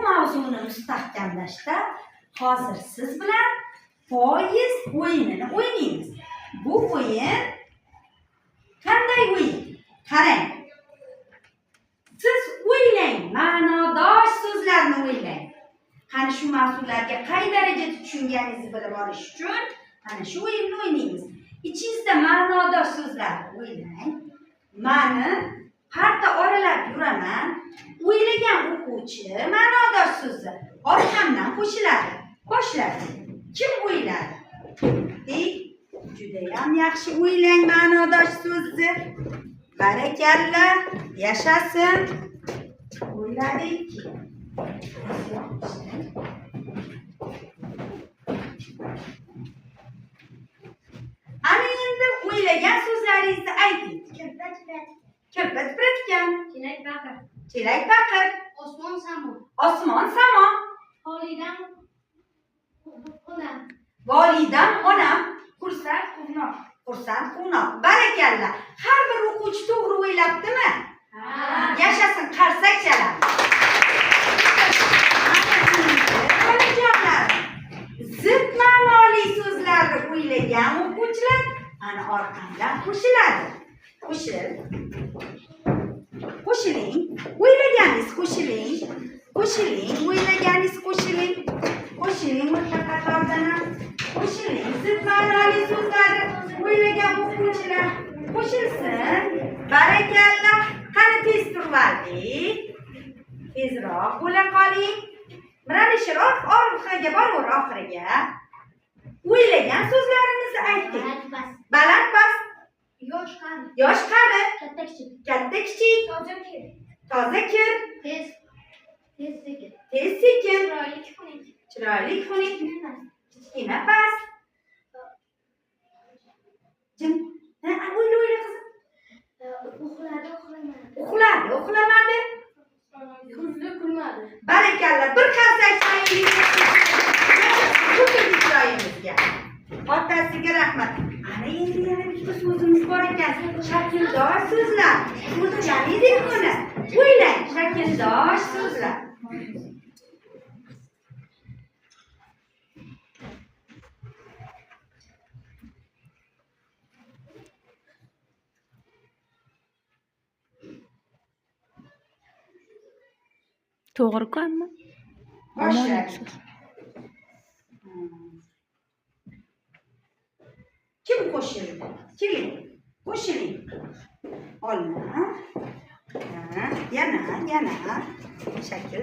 mavzuni mustahkamlashda hozir siz bilan poyezd o'yinini o'ynaymiz. Bu o'yin qanday o'yin? Qarang. Siz o'ylang, ma'nodosh so'zlarni o'ylang. Qani shu mavzularga qay darajada tushunganingizni bilib olish uchun mana shu o'yinni o'ynaymiz. İchingizda ma'nodosh so'zlarni o'ylang. Mani parta oralab yuraman. O'ylagan o'quvchi ma'nodosh so'zni orqamdan qo'shiladi. Boshladi. Kim o'yladi? Juda ham yaxshi o'ylang ma'nodosh so'zni. Barakalla, yashasin. O'yladik. Ana endi o'ylagan so'zlaringizni ayting. Ko'ppa tipratikan. Chelak baqir. Osmon samo. Osmon samo. Volidam onam. Xursand quvnoq. Barakalla. Har bir o'quvchi to'g'ri o'ylabdimi? Yashasin, qarsak chaladi. Zid ma'noli so'zlarni o'ylagan o'quvchilar ana orqamdan qo'shiladi. Qo'shiling. O'ylaganingiz qo'shiling. O'ylaganingiz qo'shiling. Qo'shiling o'rta qatordan ham. Qo'shiling. Zid ma'noli so'zlarni o'ylagan o'quvchilar qo'shilsin. Barakalla. Qani tez turvardik. Tezroq bo'la qoling. Miralishir orqaga boraver oxiriga. O'ylagan so'zlaringizni ayting. Baland past. Yosh qari. Katta kichik. Toza kir. Tez sekin. Chiroyli xunuk. Kichkina past. Jim. O'yla qizim. Uxlamadi. Barakalla, bir qarsak joyimizga. Otasiga rahmat. Ana endi yana bitta so'zimiz bor ekan. Shakldosh so'zlar. O'rganing buni. O'ylang, shakldosh so'zlar. To'g'ri-ku? Boshladik. Kim qo'shildi? Keling, qo'shiling. Olma. Yana. Shakldosh.